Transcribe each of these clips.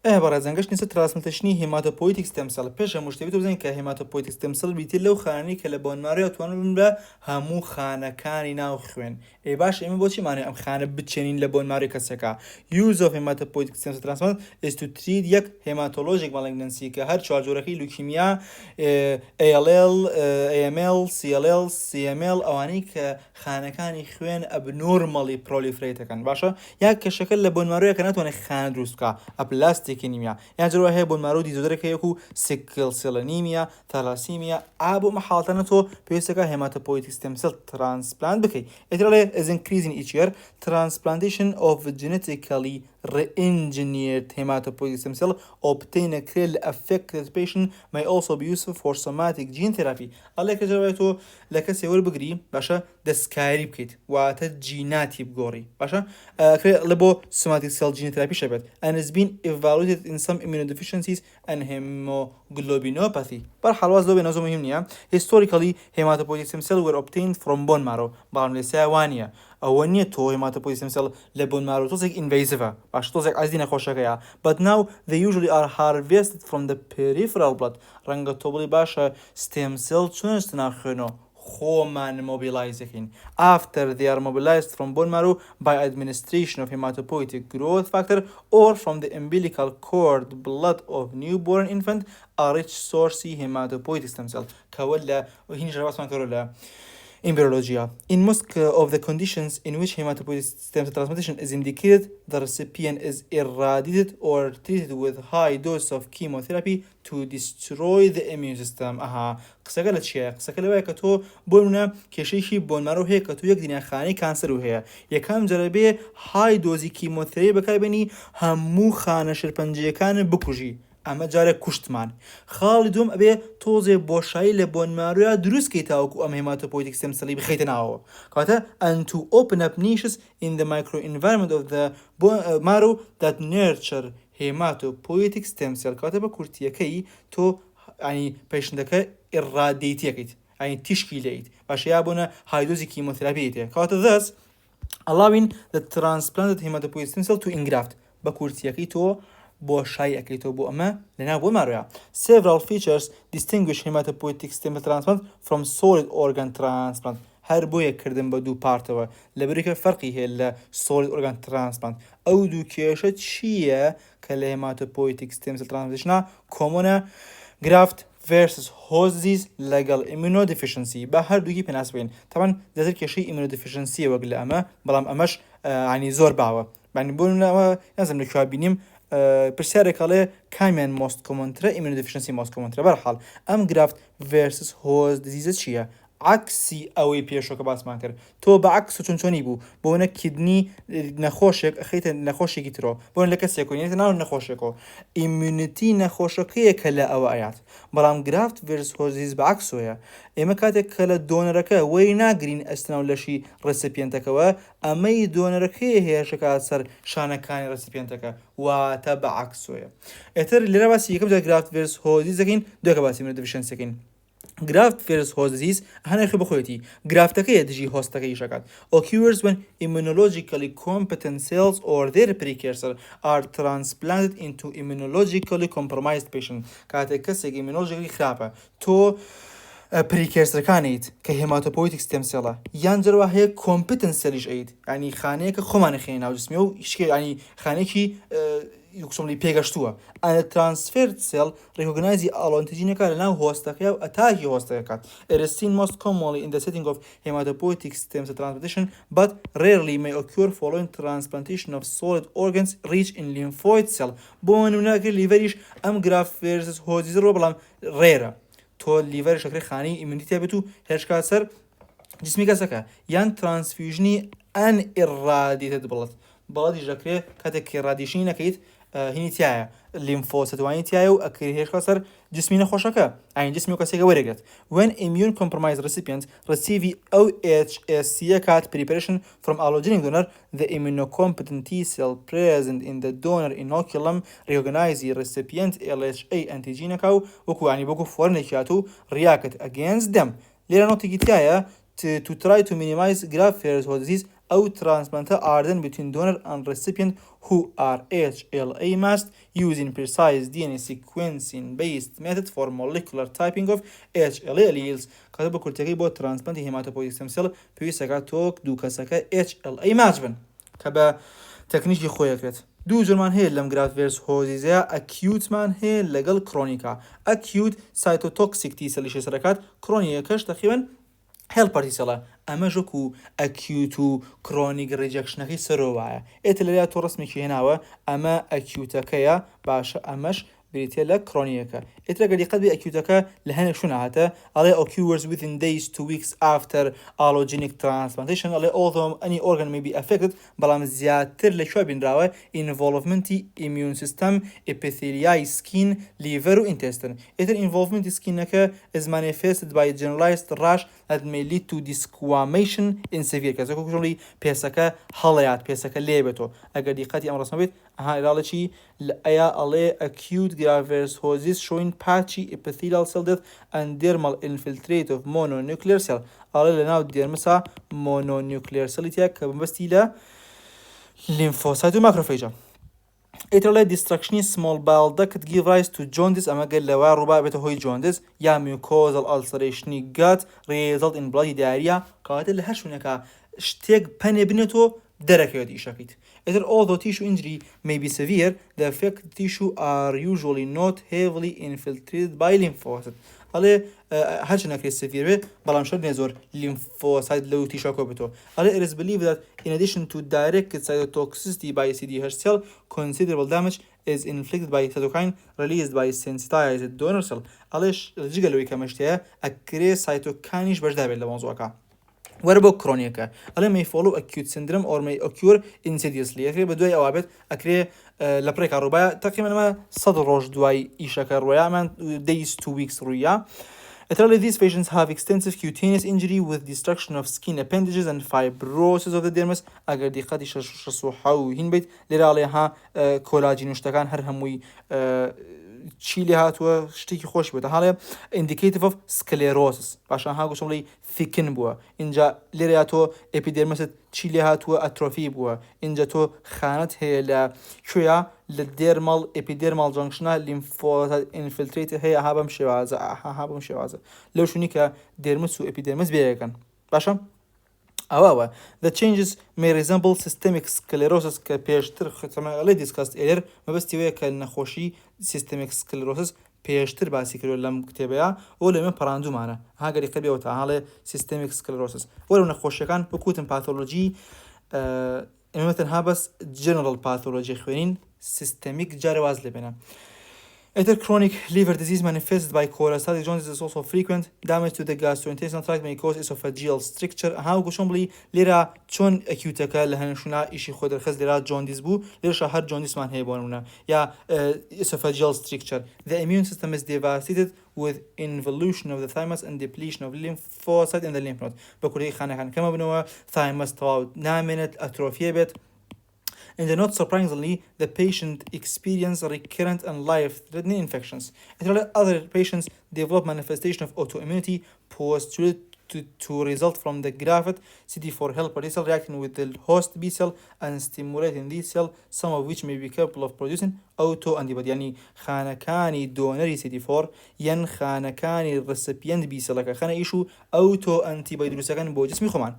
بەڕێزانگەشت نیسە ترانسپلانتیشنی هێماتۆپۆیتیک ستێم سێڵ پێش هەموو شتێ بزانین کە هێماتۆپۆیتیک ستێم سێڵ بیتر لەو خانەی کە لە بۆنماڕەوە توانن بن بە هەموو خانەکانی ناو خوێن. باش ئێمە بۆچی مانێ ئەم خانە بچێنین لە بۆنماڕی کەسێکە. Use of hematopoietic stem cell transplant is to treat یەک hematologic malignancy کە هەر چوار جۆرەکەی لوکیمیا ALL AML CLL CML ئەوانەی کە خانەکانی خوێن abnormally proliferate دەکەن باشە یا کەشەکە لە بۆنماڕەوە کە ناتوانێت خانە دروست بکە ئەپلاستیکی نیمیا یان جەرەوە هەیە بۆنماڕەوە دیزۆدەرێکە و سیکل سێلەنیمیا تەلاسیمیا ئابوو مەحاڵتەنە تۆ پێویستەکە هێماتۆپۆیتیک ستێم سێل ترانسپلانت بکەیت. ئێترەڵێ is increasing each year transplantation of genetically re-engineered hematopoietic stem cell obtain a krill affected patient may also be useful for somatic gene therapy. الله كجواب تو لك سيور بقري باشا دسكاري بكيت واتت جيناتي بقوري باشا لبو somatic cell gene therapy شبت and has been evaluated in some immunodeficiencies and hemoglobinopathy. برحال واز لو بنظم مهم نيا historically hematopoietic stem cell were obtained from bone marrow بعمل سوانية ئەوە نییە تۆ هێماتۆپۆیتیک ستێم سێڵ لە بۆنماڕەوە تۆزێک ئینڤیزڤە باش تۆزێک ئازی نەخۆشەکەیە but now they usually are harvested from the peripheral blood ڕەنگە تۆ بڵی باشە ستێم سێڵ چۆنست ناخوێنەوە خۆمان mobilize دەکەین after they are mobilized from bone marrow by administration of hematopoietic growth factor or from the umbilical cord blood of newborn infant a rich source hematopoietic stem cell كولا وهنا جربات كولا embryology. In most of the conditions in which hematopoietic stem cell transplantation is indicated, the recipient is irradiated or treated with high dose of chemotherapy to destroy the immune system. قسەکە لە چیە؟ قسەکە لەوەیە کە تۆ بۆنە کێشەیەکی بۆنماڕەوە هەیە کە تۆ یەک دیناخانەی کانسەر و هەیە یەکەم جەرەبێ های دۆزی کیمۆتەراپی بەکاربێنی هەموو خانە شێرپەنجەکانت بکوژی ئەمە جارێک کوشتمان خاڵی دوم ئەبێ تۆزێ بۆشایی لە بۆنماڕۆیە دروستکەی تاوەکو ئەم هێماتۆپۆیتیک ستێم سێڵی بخەیتە ناوەوە کاتە and to open up niches in the microenvironment of the marrow that nurture hematopoietic stem cell کاتە بە کورتیەکەی تۆ ینی پێشنتەکە ئێڕادیتیەکەیت ینی تیشکی لێیت باشە یا بۆنە هایدۆزی کیمۆتەراپی هەیە کاتە thus allowing the transplanted hematopoietic stem cell to engraft بە کورتیەکەی تۆ بۆشایی ئەەکەیتەوە بۆ ئەمە لەناو بۆنماڕۆیە. Several features distinguish hematopoietic stem cell transplant from solid organ transplant. هەر بۆ یەککردن بە دوو پارتەوە لەبەرێکە فەرقی هەیە لە solid organ transplant. ئەو دوو کێشە چییە کە لە hematopoietic stem cell transplantation کۆمۆنە graft versus host disease لەگەڵ immunodeficiency بە هەردووکی پێناسبێن تاوان دەزر کێشەی immunodeficiency وەک لە ئەمە بەڵام ئەمەش عنی زۆر باوە بانی بۆنەوە نازم لەکووا بینیم پرسیارێکڵێ کامیان most commonترە immunodeficiency most commonترە بەرحاڵ ئەم graft versus host disease چییە؟ عکسی ئەوەی پێشۆکە باسمان کرد تۆ بە عکس و چۆنچۆنی بوو بۆنە کیدنی نەخۆشێک ئەخەیتە نەخۆشێکی ترۆ بۆن لە کەسێکۆنێتە ناو نەخۆشێکەوە ئیمیونیتی نەخۆشەکەیە کە لە ئەوە ئاات بەڵام گرافت ڤێرس هۆزیز بە عکسۆیە ئێمە کاتێک کە لە دۆنەرەکە وەی ناگرین ئەستناو لەشی ڕسپێنتەکەەوە ئەمەی دۆنەرەکەی هێشەکە سەر شانەکانی ڕسپێنتەکە واتە بە عکسۆیە ئێتر لێرە باسی یەکەم جا گرافت ڤێرس هۆزیز دەکەین دوێکە باسی immunodeficiency graft versus host disease هەنێکی بخۆیەتی گرافتەکەیە دژی هۆستەکەی شەکات occurs when immunologically competent cells or their precursor are transplanted into immunologically compromised patient کاتێک کەسێک immunologically خراپە تۆ پریکێرسەکانیت کە هێماتۆپۆیتیک ستێم سێڵە یان جەرەوە هەیە کۆمپتن سەلیش ئەیت ینی خانەیەکە خۆمانەخێنی ناو جسمی و ینی خانێکی یوکسۆملی پێگەشتووە ئەە ترانسفێرد سێڵ ڕێکۆگنایزی ئاڵۆنتیجینەکە لە ناو هۆستەکەی و ئەتاکی هۆستەکەات It is seen most commonly in the setting of hematopoietic stem cell transplantation but rarely may occur following transplantation of solid organs rich in lymphoid cell بۆ نمونەکە لیڤەریش ئەم گراف versus هۆزیز ڕۆ بەڵام ڕێرە تۆ لیڤەر شەکری خانی ئیمونیتیا بێت و هێشکات سەر جسمی کەسەکە یان ترانسفیوژنی ئەن ئێڕادیتت بڵەتی ژەکرێ کاتێک کە ڕادیشنی نەکەیت هینی تایە لیمفۆسەتوانی تایە و ئەکری هێشکات سەر جسمی نەخۆشەکە ئاین جسمی و کەسێکە وەرەگرێت when immune compromised recipients receive HSC cat preparation from allogenic donor the immunocompetent T cell present in the donor inoculum recognize the recipient LHA antigenەکە و وەکو عنی بۆکو فۆرنێکیات و react against them لێرە نۆتێکی تایە to try to minimize graft versus host disease ئەو ترانسپلانتە are done between donor and recipient who are HLA matched using precise DNA sequencing based method for molecular typing of HLA alleles. کاتە بە کورتەکەی بۆ ترانسپلانتی هێماتۆپۆیتیک ستێم سێل پێویستەکە تۆک دوو کەسەکە HLA match بن کە بە تەکنیکی خۆیەکرێت. دوو جۆرمان هەیە لەم گرافت ڤێرس هۆزیزەیە ئەکیوتمان هەیە لەگەڵ کڕۆنیکا. ئەکیوت سایتۆتۆکسیک تی سەلیشی سەرەکات، کڕۆنیەکەش تەقریبەن هێڵپەر تی سەڵە. ئەمە ژۆکو ئەکیوت و کڕۆنیک ڕیجەکشنەکەی سەرۆڤایە. ئێتە لەلای تۆ ڕسمێکی هێناوە ئەمە ئەکیوتەکەیە، باشە ئەمەش بریتێ لە کڕۆنیەکە. ئێترە گەری قەت بێ ئەکیوتەکە لە هەنێک شوێنە هاتە ئەڵێ occurs within days to weeks after allogenic transplantation. ئەڵێ although any organ may be affected بەڵام زیاتر لە کوێ بینراوە involvemenتی immune system epithelial skin liver و intestine. ئێتر involvemenتی skinەکە is manifested by generalized rash that may lead to desquamation in severe cases. کۆکژۆڵی پێسەکە هەڵەیات پێسەکە لێبێتەوە. ئەگەر دیقەتی ئەم ڕسمە بێت ئەڵێکی ئەیا ئەڵێ acute graft-versus-hosis showing patchy epithelial cell death and dermal infiltrate of mononuclear cell. ئەڵێ لەناو دێرمسا mononuclear cellitە کە بەستی لە lymphocyte و macrophage. ئێترە destructiony small bowel duct give rise to jaundice. ئەمە گەل لەوە ڕووبا بێتە هۆی jaundice یا mucosal ulceration gut result in bloody diarrhea. کاتە لە هەر شوێنێکە شتێک پەنێ بنێتەوە دەرەکەوێت ئیشەکەیت. ئێتر although tissue injury may be severe, the affected tissue are usually not heavily infiltrated by lymphocytes. ئەڵێ هەرچی نەکرێت سەڤیر بێ بەڵام شەر نێ زۆر lymphocyte لەو تیشەکە بێتەوە. ئەڵێ it is believed that in addition to direct cytotoxicity by CD8 cell, considerable damage is inflicted by cytokine released by sensitized donor cell. ئەڵێش جگەلەوەی کەمەشتەیە ئەکرێ سایتۆکانیش بەشدار بێت لە مۆزوعەکە. وەرە بۆ کڕۆنیەکە ئەڵێ may follow acute syndrome or may occur insidiously. ئەکرێ بە دوای ئەوە بێت ئەکرێ لە پرێکا ڕووبایە تقریبا ئەمە 100 ڕۆژ دوای ئیشەکە ڕۆیە ئەمان days to weeks ڕوویە. Actually, these patients have extensive cutaneous injury with destruction of skin appendages and fibrosis of the dermis. ئەگەر دیقەتی 6 هین بیت لێرە ئەڵێ ها کۆلاجین و شتەکان هەر هەمووی چی لێ هاتووە شتێکی خۆش بێتە هەڵێ indicative of sclerosis. پاشان ها گوشڵی thicken بووە. اینجا لێرە تۆ epidermiset چی لێ هاتووە ئەترۆفی بووە. اینجا تۆ خانەت هەیە لە کوێیە لە dermal epidermal junction lymphocyte infiltrate هەیە ها بەم شێوازە ها بەم شێوازە لەو شوێنی کە dermis و epidermis بێیەکەن. باشە ئەوە the changes may resemble systemic sclerosis کە پێشتر ختەمەڵی discussed earlier مەبەستیوەیە کە نەخۆشی systemic sclerosis پێشتر باسی کردو لەم کتێبەیە ئەو لەمە پەڕاندومانە هاگەری قەبێەوە تا هەڵێ systemic sclerosis وەرە نەخۆشیەکان بکوتن پاثۆلۆجی ئێمە تەنها بەس general pathology خوێنین systemic جارە واز لێبێنە. Either chronic liver disease manifested by cholestatic jaundice is also frequent. Damage to the gastrointestinal tract may cause esophageal stricture. ها وگوشم بلی لیرا چون acute که لهنشونا ایشی خود درخواست لیرا jaundice بو لیرا شهر jaundice من هی بانونا یا esophageal stricture. The immune system is devastated with involution of the thymus and depletion of lymphocyte in the lymph node. بکوری خانه خان کم بنوا thymus تواو نامنت atrophy بيت. And not surprisingly, the patient experience recurrent and life-threatening infections. Other patients develop manifestation of autoimmunity postulated to result from the graft CD4 helper T cell reacting with the host B cell and stimulating this cell, some of which may be capable of producing autoantibody. يعني خانكاني دونري CD4 ين خانكاني recipient B cell لك خانة إيشو autoantibody دروسكان بو جسمي خمان.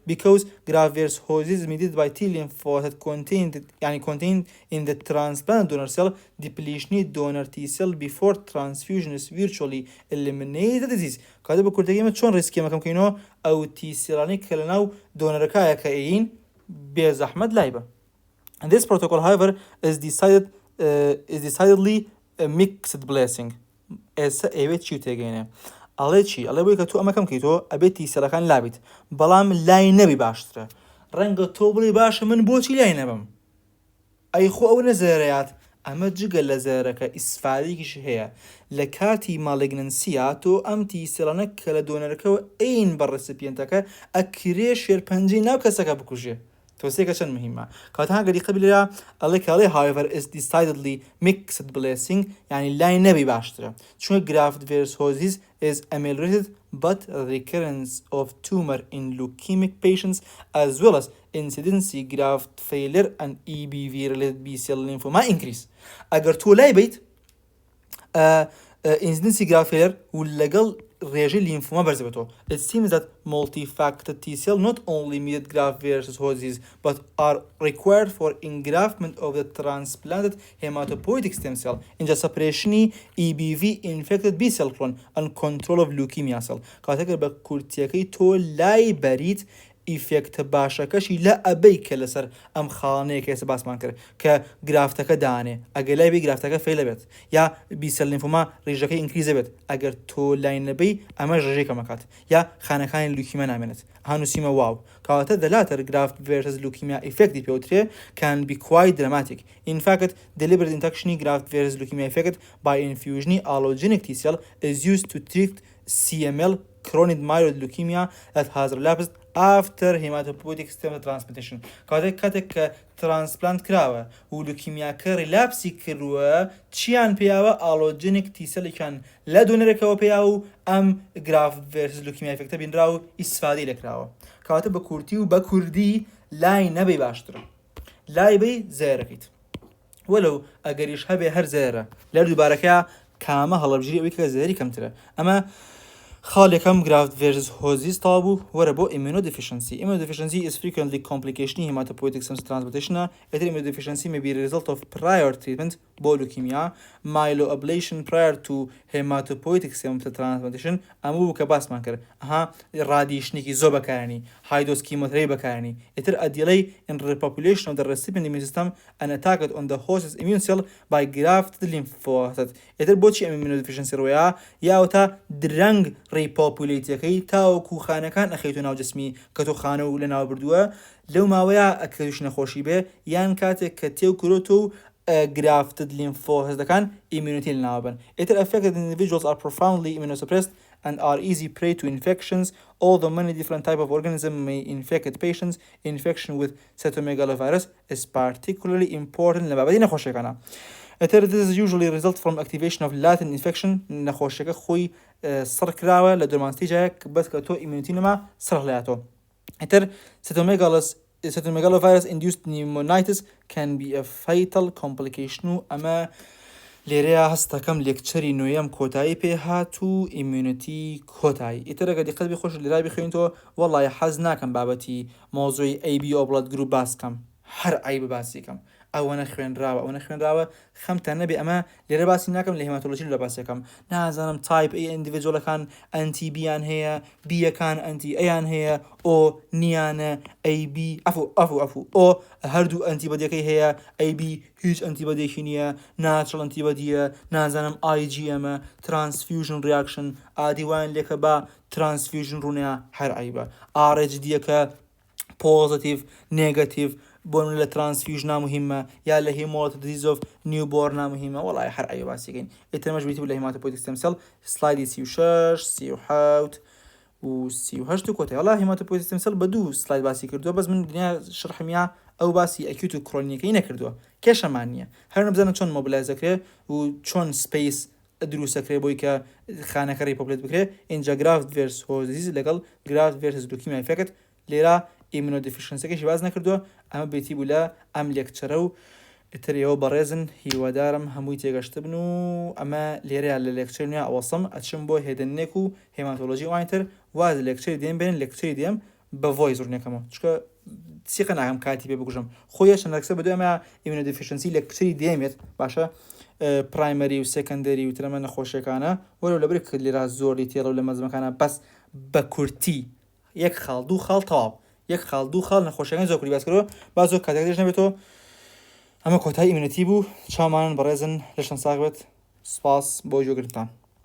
Because graft-versus-hosis is mediated by T lymphocytes contained in the transplant donor cell, depletion donor T cell before transfusion is virtually eliminated the disease. كذا بكرتي ما شون ريسكي ما كم كينو أو تي سيراني كلناو دونركايا كاين بزحمة لايبة. And this protocol, however, is decidedly a mixed blessing. As a bit you take in. أليشي ألا بيك تو أما كم كيتو أبيتي سلكان لابد بلام لاي نبي باشتره رنگ توبلي باش من بوتي لاي نبم أي خو أو نزاريات ئەمە جگە لە زارەکە ئیسفادێکیش هەیە لە کاتی ماڵگننسیە تۆ ئەم تیسێڵانە کە لە دۆنەرەکەەوە ئین بە ڕسپیەنتەکە ئەکرێ شێرپەنجەی ناو کەسەکە بکوژێ توصية كشان مهمة كاتها قد يقبل عليه however is decidedly mixed blessing يعني لا نبي باشترا شو graft versus disease is ameliorated but recurrence of tumor in leukemic patients as well as incidency graft failure and EBV related B-cell lymphoma increase اگر تو لا بيت incidency graft failure ولقل رياجي لينفوما برزبتو. It seems that multi-factor T-cell not only mediate graft versus host disease but are required for engraftment of the transplanted hematopoietic stem cell in the separation EBV infected B-cell clone and control of leukemia cell. كاتاكر بكورتيكي تو لاي بريد ئیفێکتە باشەکەشی لە ئەبەی کە لەسەر ئەم خاڵانەیە کە ئێستا باسمان کرد کە گرافتەکە دانێ ئەگەر لای بێ گرافتەکە فێلە بێت یا بیسەل لیمفۆما ڕێژەکەی ئینکریزە بێت ئەگەر تۆ لای نەبەی ئەمە ڕێژەی کەمەکات یا خانەکانی لوکیمە نامێنێت هانوسیمە واو کەواتە the latter graft versus leukemia effect پێوترێ can be quite dramatic. In fact, deliberate induction graft versus leukemia effect by infusion allogenic T-cell is used to treat CML chronic myeloid leukemia that has relapsed after hematopoietic stem cell transplantation. کاتێک ترانسپلانت کراوە و لوکیمیاکە ریلاپسی کردووە چیان پێیاوە ئالۆجینیک تیسەلێکیان لە دۆنەرێکەوە پێیاوە و ئەم گرافت ڤێرسس لوکیمیا ئیفێکتە بینراوە و ئیسفادەی لەکراوە کەواتە بە کورتی و بە کوردی لای نەبێ باشترە لای بێ زێرەکەیت وەلو ئەگەریش هەبێ هەر زێرە لەر دووبارەکە کامە هەڵەبژیری ئەوەی کە زێری کەمترە ئەمە خاليكم graft versus host طابو وربو immunodeficiency. Immunodeficiency is frequently complication in hematopoietic stem cell transplantation. Immunodeficiency may be a result of prior treatment, leukemia, myeloablation prior to hematopoietic stem cell transplantation. أمو كباس مانكر. radiation زوبا كارني, high dose chemotherapy بكارني. A delay in repopulation of the recipient immune system and attack on the host's immune cell by grafted lymphocytes. بوچی immunodeficiency رویا یا وتا درنگ repopulateەکەی تاوەکو خانەکان ئەخەیتۆ ناو جسمی کە تۆ خانە و لە ناو بردووە لەو ماوەیە ئەکەویش نەخۆشی بێ یان کاتێک کە تێو کرۆتە و grafted lymphocytes immunity لەناو بن. Affected individuals are profoundly immunosuppressed and are easy prey to infections, although many different types of organisms may infect patients. Infection with cytomegalovirus is particularly important لبابدی نەخۆشیەکانە. This is usually result from activation of latent infection نەخۆشیەکە خۆی سڕ کراوە لە دۆمانستیجایەک بەس کە تۆ immunity نەما سڕ لایەتەوە. cytomegalovirus induced pneumonitis can be a fatal complication و ئەمە لێرەیە هەستەکەم لێکچەری نوێیەم کۆتایی پێ هات و immunity کۆتایی. ئیتر ئەگەر دیقەت بخۆش لێرای بخوێنیتەوە وەڵڵای حەز ناکەم بابەتی مۆزوعی AB blood group باس بکەم هەر ئای باسی بکەم ئەوەنە خوێنراوە خەمتان نەبێ ئەمە لێرە باسی ناکەم لە هێماتۆلۆژی لە باسیەکەم نازانم تایپ A ئیندیڤیدوەلەکان ئەنتی بیان هەیە بیەکان ئەنتی ئەیان هەیە ئۆ نیانە AB ئەفو ئۆ هەردوو ئەنتیبەدیەکەی هەیە AB هیچ ئەنتیبەدێکی نییە ناچڕ ئەنتیبەدیە نازانم IgMە transfusion reaction ئادیوان لێکە با transfusion ڕوونەیە هەر ئایبە RHDەکە positive negative بۆن لە transfusion نامهمە یا لە hemolytic disease of newborn نامهمە وڵای هەر ئەوە باسیگەین ئیترمەش بیتی لە hematopoietic stem cell سلایدی 36 37 و 38 کۆتای وڵا hematopoietic stem cell بە دوو سلاید باسی کردووە بەس من دنیا شرحمیا ئەو باسی ئەکیوت و کرۆنیەکەی نەکردووە کێشەمان نییە هەر نەبزانم چۆن مۆبیلایز دەکرێت و چۆن سپیس دروستەکرێ بۆی کە خانەکە ریپۆپلێت بکرێت اینجا graft versus host disease لەگەڵ graft versus leukemia effect لێرە immunodeficiencyەکەشی باز نەکردووە ئەمە بێتی بوو لە ئەم لێکچەرە و ئترەوە بەڕێزن هیوادارم هەمووی تێگەشتە بن و ئەمە لێرەیە لە لێکچەر نوێ ئەوەسم ئەچم بۆ هێدنێک و هێماتۆلۆژی وانتر واز لێکچەری دێم بێن لێکچەری دێم بە ڤۆیس ڕوونێکەمەوە چکە سیقە ناکەم کاتی پێ بگوژم خۆیە چەندەکسە بە دوێمە immunodeficiency لێکچەری دێمێت باشە پرایمەری و سێکەندەری و ترەمە نەخۆشیەکانە وەرە لەبەر کرد لێرە زۆر دیتێڵە و لە مەزمەکانە بەس بە کورتی یەک خاڵ دوو خاڵ تەواو یەک خاڵ دوو خاڵ نەخۆشیەکانی زۆر کوردی باس کردەوە با زۆر کاتێک دێژ نەبێتەوە ئەمە کۆتایی ئیمونەتی بوو چاوانن بەڕێزن لەشتن ساغ بێت سپاس بۆ گوێگرتان